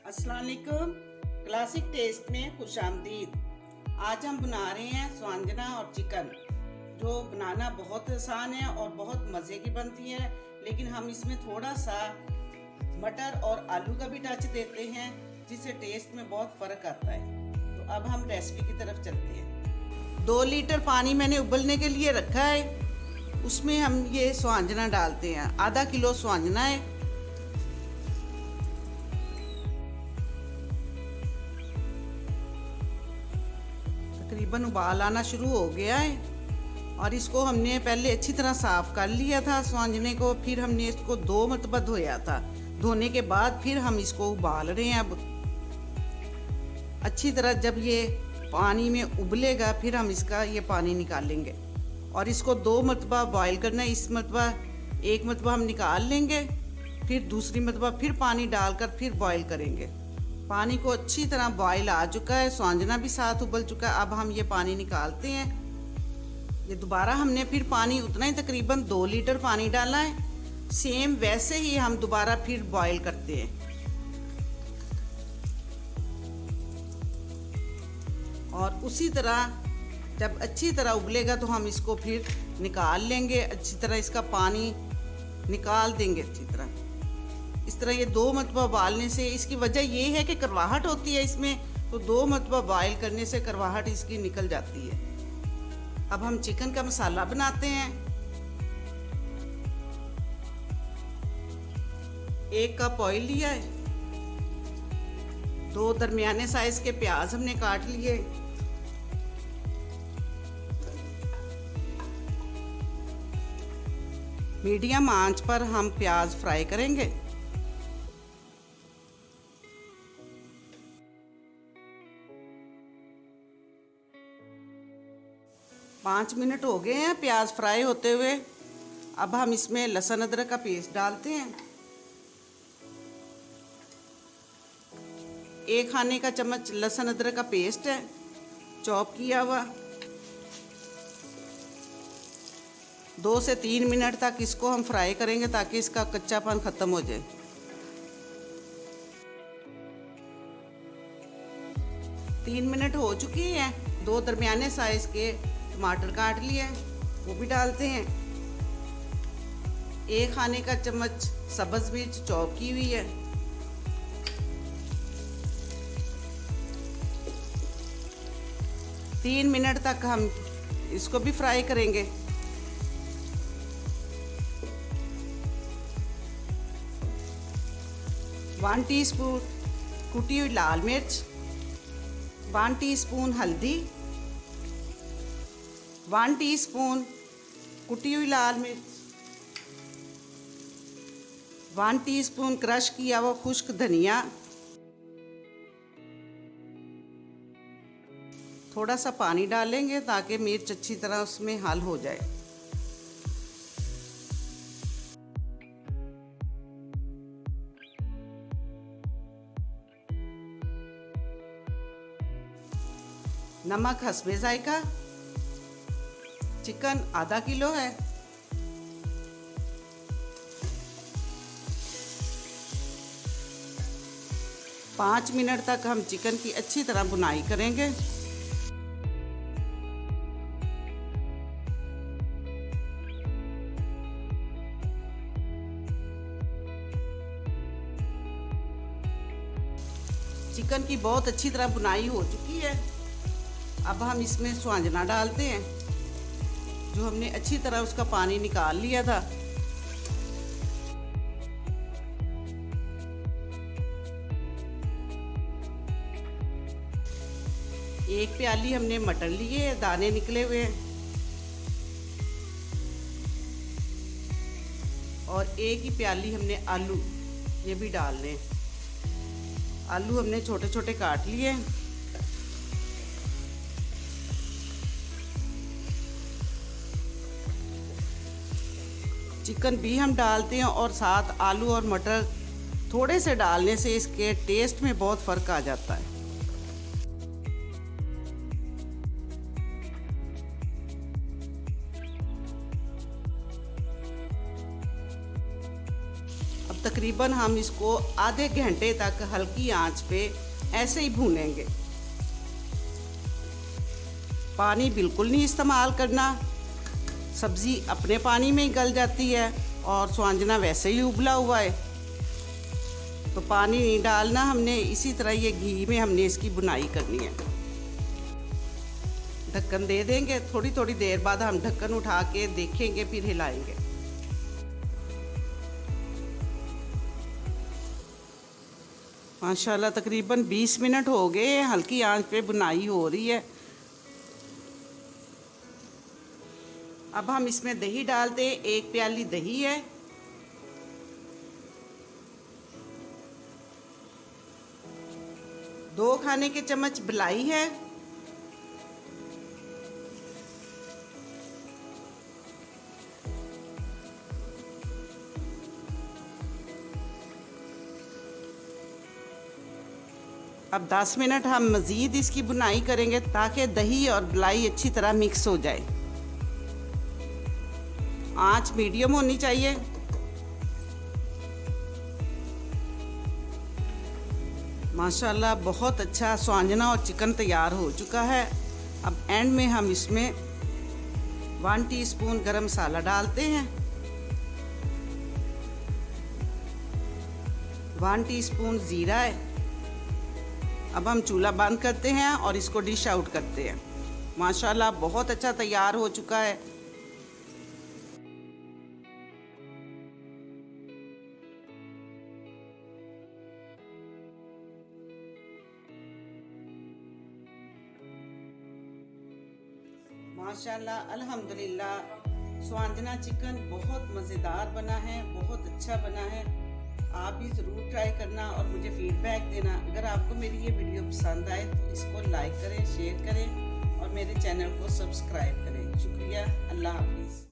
अस्सलाम वालेकुम। Classic test में खुशामदीद। आज हम बना रहे हैं स्वांजना और चिकन, जो बनाना बहुत आसान है और बहुत मज़े की बनती है। लेकिन हम इसमें थोड़ा सा मटर और आलू का भी टच देते हैं, जिससे टेस्ट में बहुत फ़र्क आता है। तो अब हम रेसिपी की तरफ चलते हैं। 2 लीटर पानी मैंने उबलने के लिए रखा है, उसमें हम ये स्वांजना डालते हैं। आधा किलो स्वांजना है। तकरीबन उबाल आना शुरू हो गया है और इसको हमने पहले अच्छी तरह साफ़ कर लिया था स्वांजने को। फिर हमने इसको 2 मरतबा धोया था। धोने के बाद फिर हम इसको उबाल रहे हैं। अब अच्छी तरह जब ये पानी में उबलेगा फिर हम इसका ये पानी निकालेंगे और इसको 2 मरतबा बॉयल करना है। इस मरतबा 1 मरतबा हम निकाल लेंगे, फिर दूसरी मरतबा फिर पानी डालकर फिर बॉयल करेंगे। पानी को अच्छी तरह बॉयल आ चुका है, स्वांजना भी साथ उबल चुका है। अब हम ये पानी निकालते हैं। ये दोबारा हमने फिर पानी उतना ही, तकरीबन 2 लीटर पानी डाला है। सेम वैसे ही हम दोबारा फिर बॉयल करते हैं और उसी तरह जब अच्छी तरह उबलेगा तो हम इसको फिर निकाल लेंगे। अच्छी तरह इसका पानी निकाल देंगे अच्छी तरह। इस तरह ये 2 मरतबा उबालने से इसकी वजह ये है कि करवाहट होती है इसमें, तो 2 मरतबा बॉयल करने से करवाहट इसकी निकल जाती है। अब हम चिकन का मसाला बनाते हैं। 1 कप ऑयल लिया है। 2 दरमियाने साइज के प्याज हमने काट लिए। मीडियम आंच पर हम प्याज फ्राई करेंगे। पाँच मिनट हो गए हैं प्याज फ्राई होते हुए। अब हम इसमें लहसुन अदरक का पेस्ट डालते हैं। 1 खाने का चम्मच लहसुन अदरक का पेस्ट है, चॉप किया हुआ। 2 से 3 मिनट तक इसको हम फ्राई करेंगे ताकि इसका कच्चापन ख़त्म हो जाए। 3 मिनट हो चुकी है। 2 दरमियाने साइज के टमाटर काट लिए, वो भी डालते हैं। 1 खाने का चम्मच सब्ज़ मिर्च चॉप की हुई है। तीन मिनट तक हम इसको भी फ्राई करेंगे। वन टीस्पून कुटी हुई लाल मिर्च, 1 टीस्पून हल्दी, 1 टीस्पून कुटी हुई लाल मिर्च, 1 टीस्पून क्रश किया हुआ खुश्क धनिया, थोड़ा सा पानी डालेंगे ताकि मिर्च अच्छी तरह उसमें हल हो जाए। नमक हस्बे जायका। चिकन आधा किलो है। पाँच मिनट तक हम चिकन की अच्छी तरह भुनाई करेंगे। चिकन की बहुत अच्छी तरह भुनाई हो चुकी है। अब हम इसमें स्वांजना डालते हैं, जो हमने अच्छी तरह उसका पानी निकाल लिया था। एक प्याली हमने मटर लिए, दाने निकले हुए हैं, और 1 ही प्याली हमने आलू, ये भी डाल लें। आलू हमने छोटे छोटे काट लिए। चिकन भी हम डालते हैं और साथ आलू और मटर थोड़े से डालने से इसके टेस्ट में बहुत फ़र्क आ जाता है। अब तकरीबन हम इसको आधे घंटे तक हल्की आंच पे ऐसे ही भूनेंगे। पानी बिल्कुल नहीं इस्तेमाल करना, सब्ज़ी अपने पानी में ही गल जाती है और स्वांजना वैसे ही उबला हुआ है, तो पानी नहीं डालना हमने। इसी तरह ये घी में हमने इसकी बुनाई करनी है। ढक्कन दे देंगे, थोड़ी थोड़ी देर बाद हम ढक्कन उठा के देखेंगे, फिर हिलाएंगे। माशाल्लाह तकरीबन 20 मिनट हो गए, हल्की आंच पे बुनाई हो रही है। अब हम इसमें दही डालते हैं। 1 प्याली दही है, दो खाने के चम्मच मलाई है, अब 10 मिनट हम मज़ीद इसकी बुनाई करेंगे ताकि दही और मलाई अच्छी तरह मिक्स हो जाए। आंच मीडियम होनी चाहिए। माशाल्लाह बहुत अच्छा स्वांजना और चिकन तैयार हो चुका है। अब एंड में हम इसमें 1 टीस्पून गरम मसाला डालते हैं, 1 टीस्पून ज़ीरा है। अब हम चूल्हा बंद करते हैं और इसको डिश आउट करते हैं। माशाल्लाह बहुत अच्छा तैयार हो चुका है। माशाल्लाह अल्हम्दुलिल्लाह स्वांजना चिकन बहुत मज़ेदार बना है, बहुत अच्छा बना है। आप भी ज़रूर ट्राई करना और मुझे फीडबैक देना। अगर आपको मेरी ये वीडियो पसंद आए तो इसको लाइक करें, शेयर करें और मेरे चैनल को सब्सक्राइब करें। शुक्रिया, अल्लाह हाफिज़।